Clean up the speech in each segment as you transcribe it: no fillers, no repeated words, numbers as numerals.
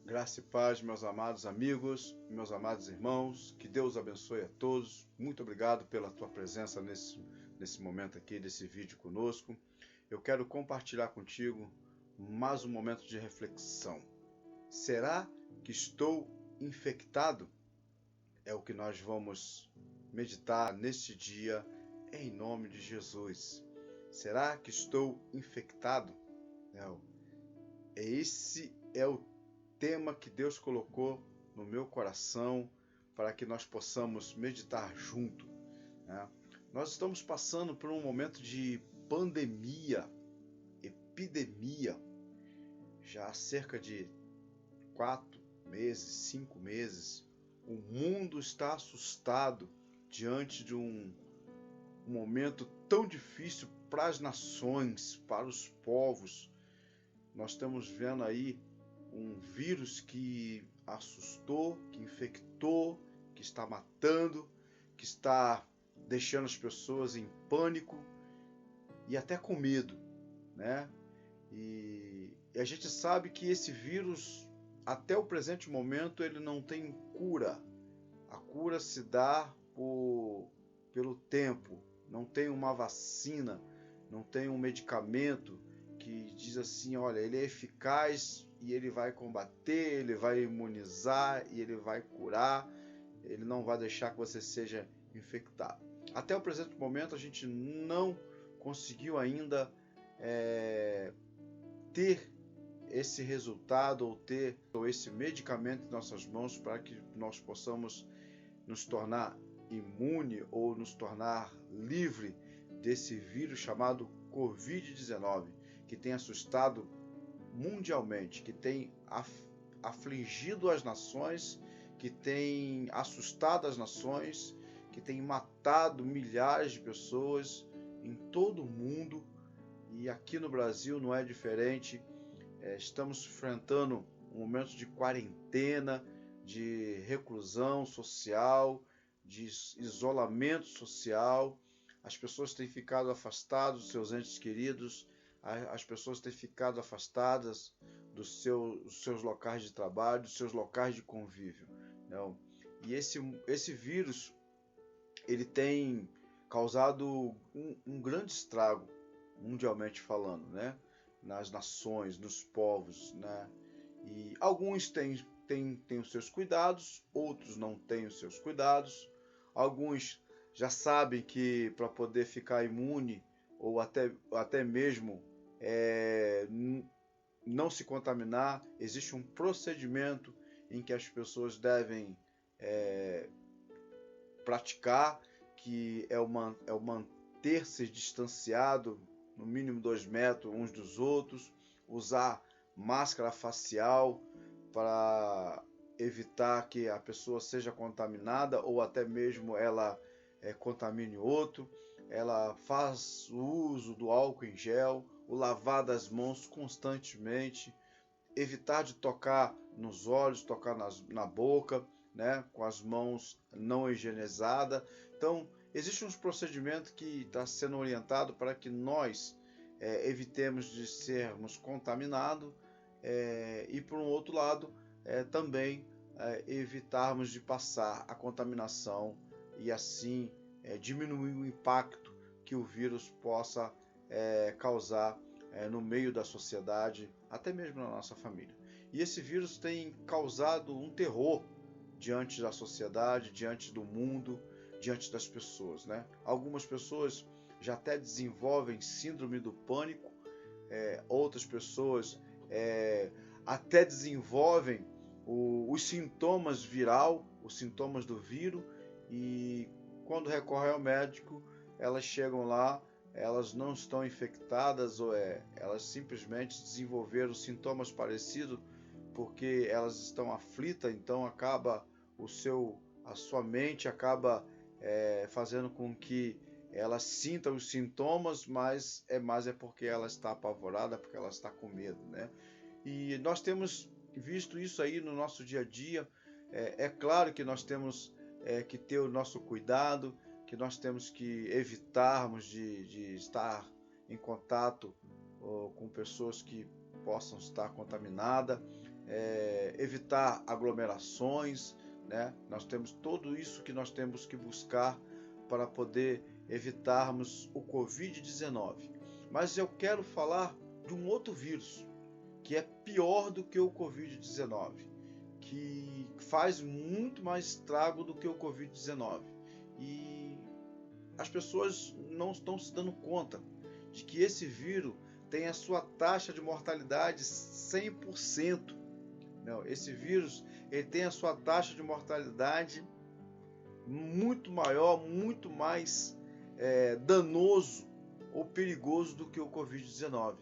Graça e paz, meus amados amigos, meus amados irmãos, que Deus abençoe a todos. Muito obrigado pela tua presença nesse momento aqui, desse vídeo conosco. Eu quero compartilhar contigo mais um momento de reflexão. Será que estou infectado? É o que nós vamos meditar neste dia, em nome de Jesus. Será que estou infectado? Esse é o tema que Deus colocou no meu coração para que nós possamos meditar junto, né? Nós estamos passando por um momento de pandemia, epidemia, já há cerca de 4 meses, 5 meses. O mundo está assustado diante de um momento tão difícil para as nações, para os povos. Nós estamos vendo aí um vírus que assustou, que infectou, que está matando, que está deixando as pessoas em pânico e até com medo, né? E a gente sabe que esse vírus, até o presente momento, ele não tem cura. A cura se dá pelo tempo. Não tem uma vacina, não tem um medicamento que diz assim, olha, ele é eficaz e ele vai combater, ele vai imunizar e ele vai curar, ele não vai deixar que você seja infectado. Até o presente momento a gente não conseguiu ainda ter esse resultado ou ter esse medicamento em nossas mãos para que nós possamos nos tornar imune ou nos tornar livre desse vírus chamado Covid-19, que tem assustado mundialmente, que tem afligido as nações, que tem assustado as nações, que tem matado milhares de pessoas em todo o mundo, e aqui no Brasil não é diferente. Estamos enfrentando um momento de quarentena, de reclusão social, de isolamento social. As pessoas têm ficado afastadas dos seus entes queridos, as pessoas têm ficado afastadas dos seus locais de trabalho, dos seus locais de convívio. Não? E esse vírus, ele tem causado um grande estrago, mundialmente falando, né? Nas nações, nos povos, né? E alguns têm os seus cuidados, outros não têm os seus cuidados. Alguns já sabem que para poder ficar imune ou até mesmo não se contaminar, existe um procedimento em que as pessoas devem praticar, que é o manter-se distanciado, no mínimo 2 metros uns dos outros, usar máscara facial para evitar que a pessoa seja contaminada ou até mesmo ela contamine outro. Ela faz o uso do álcool em gel, o lavar das mãos constantemente, evitar de tocar nos olhos, tocar na boca, né, com as mãos não higienizadas. Então, existe um procedimento que está sendo orientado para que nós evitemos de sermos contaminados e, por um outro lado, também evitarmos de passar a contaminação e assim diminuir o impacto que o vírus possa causar no meio da sociedade, até mesmo na nossa família. E esse vírus tem causado um terror diante da sociedade, diante do mundo, diante das pessoas, né? Algumas pessoas já até desenvolvem síndrome do pânico, outras pessoas até desenvolvem os sintomas viral, os sintomas do vírus, e quando recorrem ao médico, elas chegam lá, elas não estão infectadas, ou elas simplesmente desenvolveram sintomas parecidos porque elas estão aflitas, então acaba a sua mente acaba fazendo com que ela sinta os sintomas, mas é porque ela está apavorada, porque ela está com medo, né? E nós temos visto isso aí no nosso dia a dia. É claro que nós temos que ter o nosso cuidado, que nós temos que evitarmos de estar em contato com pessoas que possam estar contaminadas. evitar aglomerações, né? Nós temos tudo isso que nós temos que buscar para poder evitarmos o Covid-19. Mas eu quero falar de um outro vírus que é pior do que o Covid-19, que faz muito mais estrago do que o Covid-19. E as pessoas não estão se dando conta de que esse vírus tem a sua taxa de mortalidade 100%. Não, esse vírus ele tem a sua taxa de mortalidade muito maior, muito mais danoso ou perigoso do que o Covid-19.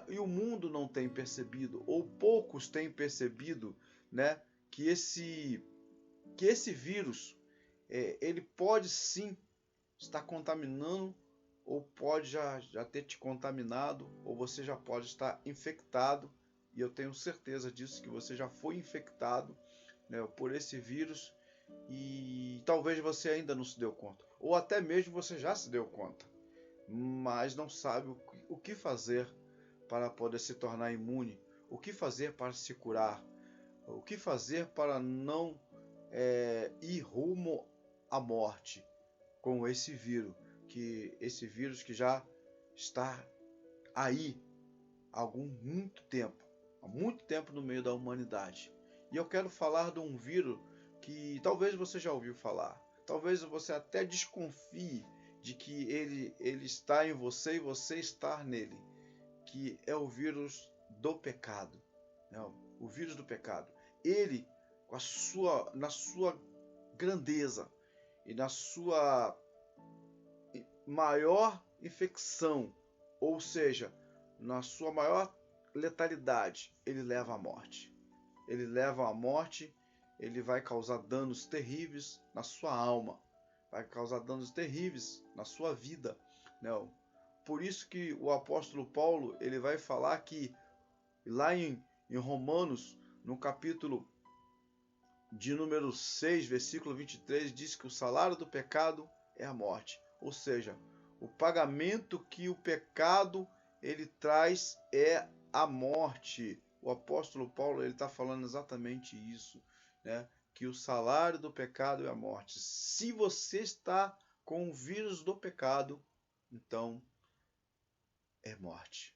E o mundo não tem percebido, ou poucos têm percebido, né, que esse vírus ele pode sim estar contaminando, ou pode já ter te contaminado, ou você já pode estar infectado, e eu tenho certeza disso, que você já foi infectado, né, por esse vírus, e talvez você ainda não se deu conta, ou até mesmo você já se deu conta, mas não sabe o que fazer para poder se tornar imune, o que fazer para se curar, o que fazer para não ir rumo à morte com esse vírus, que já está aí há muito tempo no meio da humanidade. E eu quero falar de um vírus que talvez você já ouviu falar, talvez você até desconfie de que ele está em você e você está nele, que é o vírus do pecado, né? O vírus do pecado. Ele, na sua grandeza e na sua maior infecção, ou seja, na sua maior letalidade, ele leva à morte. Ele leva à morte, ele vai causar danos terríveis na sua alma, vai causar danos terríveis na sua vida, né? Por isso que o apóstolo Paulo ele vai falar que lá em Romanos, no capítulo de número 6, versículo 23, diz que o salário do pecado é a morte. Ou seja, o pagamento que o pecado ele traz é a morte. O apóstolo Paulo ele está falando exatamente isso, né? Que o salário do pecado é a morte. Se você está com o vírus do pecado, então é morte.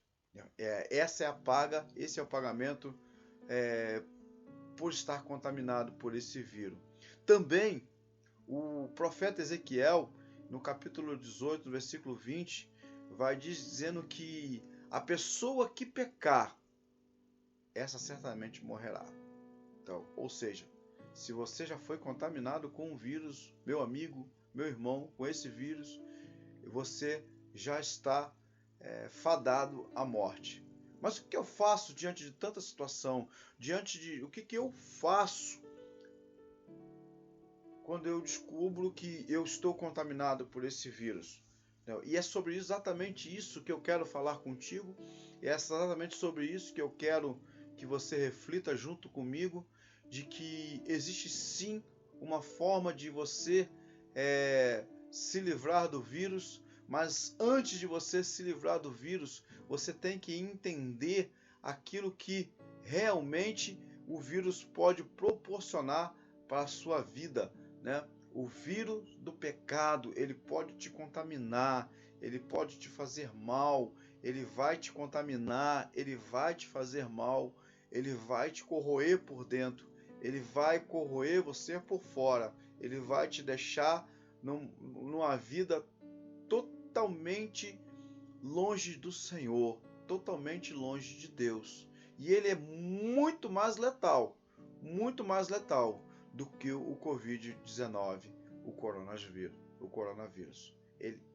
Essa é a paga, esse é o pagamento por estar contaminado por esse vírus. Também o profeta Ezequiel, no capítulo 18, versículo 20, vai dizendo que a pessoa que pecar, essa certamente morrerá. Então, ou seja, se você já foi contaminado com um vírus, meu amigo, meu irmão, com esse vírus, você já está fadado à morte. Mas o que eu faço diante de tanta situação? O que eu faço quando eu descubro que eu estou contaminado por esse vírus? E é sobre exatamente isso que eu quero falar contigo. É exatamente sobre isso que eu quero que você reflita junto comigo, de que existe sim uma forma de você se livrar do vírus, mas antes de você se livrar do vírus, você tem que entender aquilo que realmente o vírus pode proporcionar para a sua vida, né? O vírus do pecado, ele pode te contaminar, ele pode te fazer mal, ele vai te contaminar, ele vai te fazer mal, ele vai te corroer por dentro, ele vai corroer você por fora, ele vai te deixar numa vida totalmente longe do Senhor, totalmente longe de Deus. E ele é muito mais letal do que o Covid-19, o coronavírus.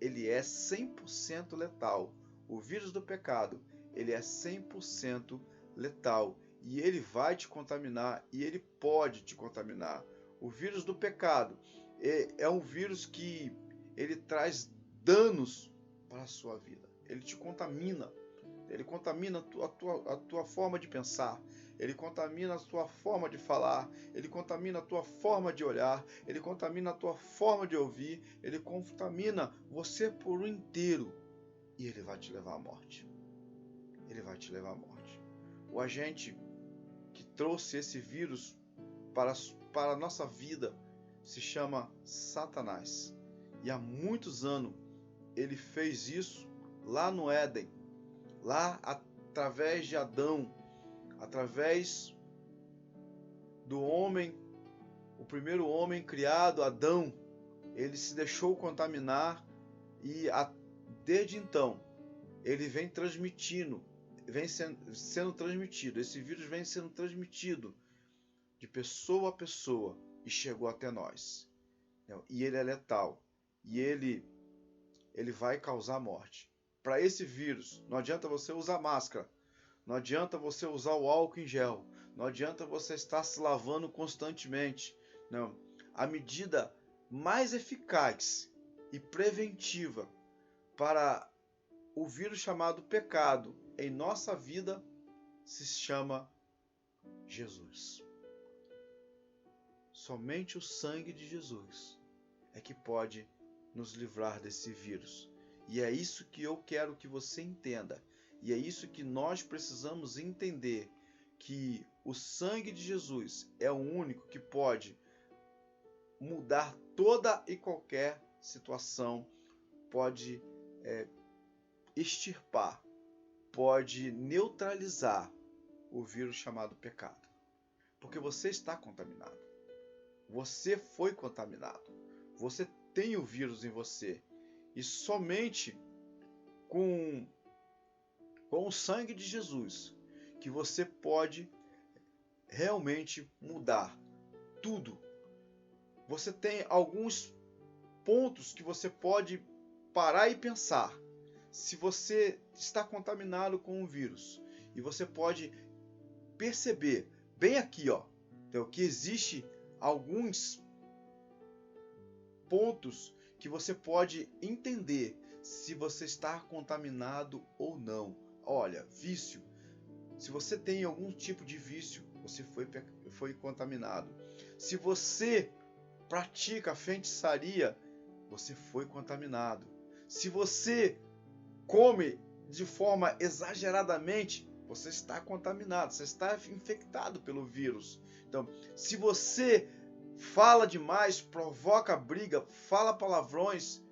Ele é 100% letal. O vírus do pecado, ele é 100% letal. E ele vai te contaminar, e ele pode te contaminar. O vírus do pecado é um vírus que ele traz danos para a sua vida. Ele te contamina. Ele contamina a tua forma de pensar. Ele contamina a tua forma de falar. Ele contamina a tua forma de olhar. Ele contamina a tua forma de ouvir. Ele contamina você por inteiro. E ele vai te levar à morte. Ele vai te levar à morte. O agente que trouxe esse vírus para a nossa vida se chama Satanás. E há muitos anos ele fez isso lá no Éden, lá através de Adão, através do homem, o primeiro homem criado, Adão. Ele se deixou contaminar e desde então ele vem transmitindo, vem sendo transmitido. Esse vírus vem sendo transmitido de pessoa a pessoa e chegou até nós. E ele é letal. E ele vai causar morte. Para esse vírus, não adianta você usar máscara. Não adianta você usar o álcool em gel. Não adianta você estar se lavando constantemente. Não. A medida mais eficaz e preventiva para o vírus chamado pecado em nossa vida se chama Jesus. Somente o sangue de Jesus é que pode nos livrar desse vírus. E é isso que eu quero que você entenda. E é isso que nós precisamos entender, que o sangue de Jesus é o único que pode mudar toda e qualquer situação, pode extirpar, pode neutralizar o vírus chamado pecado. Porque você está contaminado. Você foi contaminado. Você tem o vírus em você. E somente com o sangue de Jesus que você pode realmente mudar tudo. Você tem alguns pontos que você pode parar e pensar. Se você está contaminado com o vírus, e você pode perceber bem aqui, então, que existe alguns pontos que você pode entender se você está contaminado ou não. Olha, vício. Se você tem algum tipo de vício, você foi contaminado. Se você pratica feitiçaria, você foi contaminado. Se você come de forma exageradamente, você está contaminado, você está infectado pelo vírus. Então, se você fala demais, provoca briga, fala palavrões,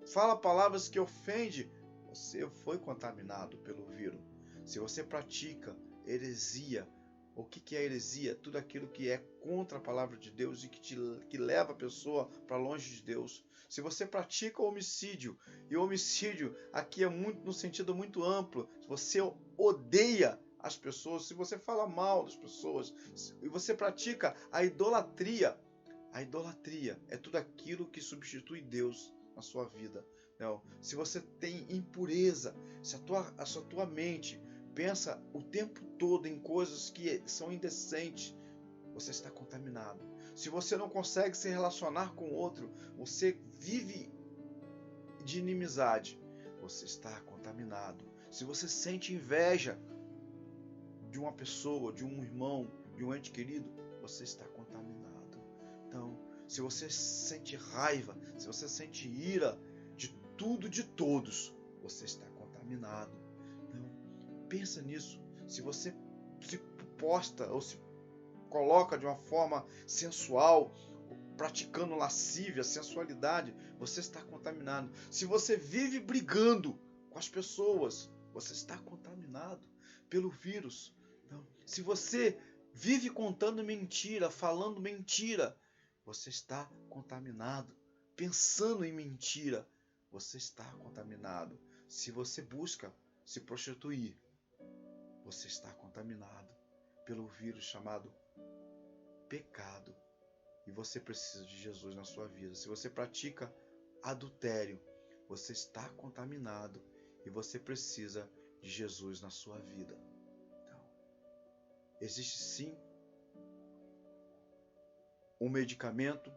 fala palavras que ofendem, você foi contaminado pelo vírus. Se você pratica heresia, o que é heresia? Tudo aquilo que é contra a palavra de Deus e que leva a pessoa para longe de Deus. Se você pratica homicídio, e o homicídio aqui é muito no sentido muito amplo, se você odeia as pessoas, se você fala mal das pessoas, e você pratica a idolatria é tudo aquilo que substitui Deus na sua vida. Não. Se você tem impureza, se a sua mente pensa o tempo todo em coisas que são indecentes, você está contaminado. Se você não consegue se relacionar com o outro, você vive de inimizade, você está contaminado. Se você sente inveja de uma pessoa, de um irmão, de um ente querido, você está contaminado. Então, se você sente raiva, se você sente ira de tudo, de todos, você está contaminado. Então, pensa nisso. Se você se posta ou se coloca de uma forma sensual, praticando lascívia, sensualidade, você está contaminado. Se você vive brigando com as pessoas, você está contaminado pelo vírus. Então, se você vive contando mentira, falando mentira, você está contaminado. Pensando em mentira, você está contaminado. Se você busca se prostituir, você está contaminado pelo vírus chamado pecado. E você precisa de Jesus na sua vida. Se você pratica adultério, você está contaminado e você precisa de Jesus na sua vida. Então, existe sim um medicamento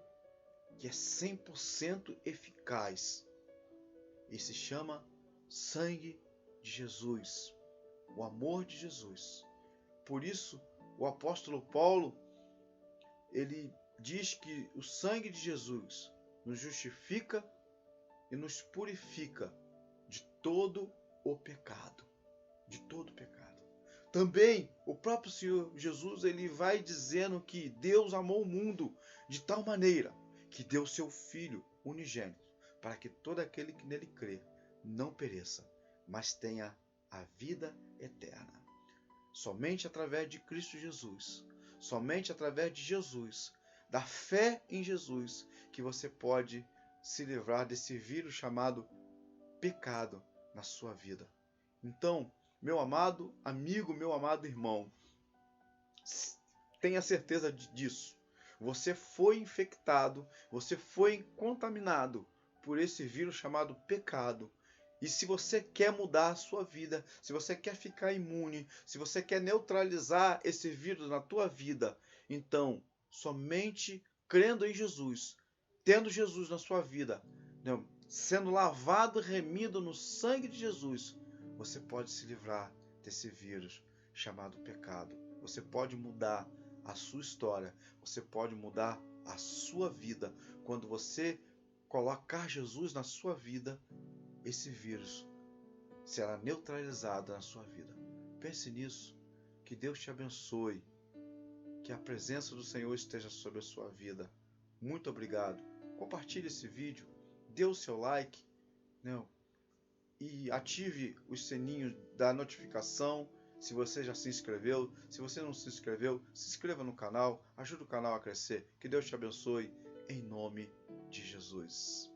que é 100% eficaz e se chama sangue de Jesus, o amor de Jesus. Por isso, o apóstolo Paulo, ele diz que o sangue de Jesus nos justifica e nos purifica de todo o pecado. De todo o pecado. Também o próprio Senhor Jesus, ele vai dizendo que Deus amou o mundo de tal maneira que deu seu Filho unigênito, para que todo aquele que nele crê não pereça, mas tenha a vida eterna. Somente através de Cristo Jesus, somente através de Jesus, da fé em Jesus, que você pode se livrar desse vírus chamado pecado na sua vida. Então, meu amado amigo, meu amado irmão, tenha certeza disso. Você foi infectado, você foi contaminado por esse vírus chamado pecado. E se você quer mudar a sua vida, se você quer ficar imune, se você quer neutralizar esse vírus na tua vida, então, somente crendo em Jesus, tendo Jesus na sua vida, sendo lavado e remido no sangue de Jesus, você pode se livrar desse vírus chamado pecado. Você pode mudar a sua história, você pode mudar a sua vida. Quando você colocar Jesus na sua vida, esse vírus será neutralizado na sua vida. Pense nisso. Que Deus te abençoe. Que a presença do Senhor esteja sobre a sua vida. Muito obrigado. Compartilhe esse vídeo. Dê o seu like. E ative os sininhos da notificação. Se você já se inscreveu. Se você não se inscreveu, se inscreva no canal. Ajude o canal a crescer. Que Deus te abençoe. Em nome de Jesus.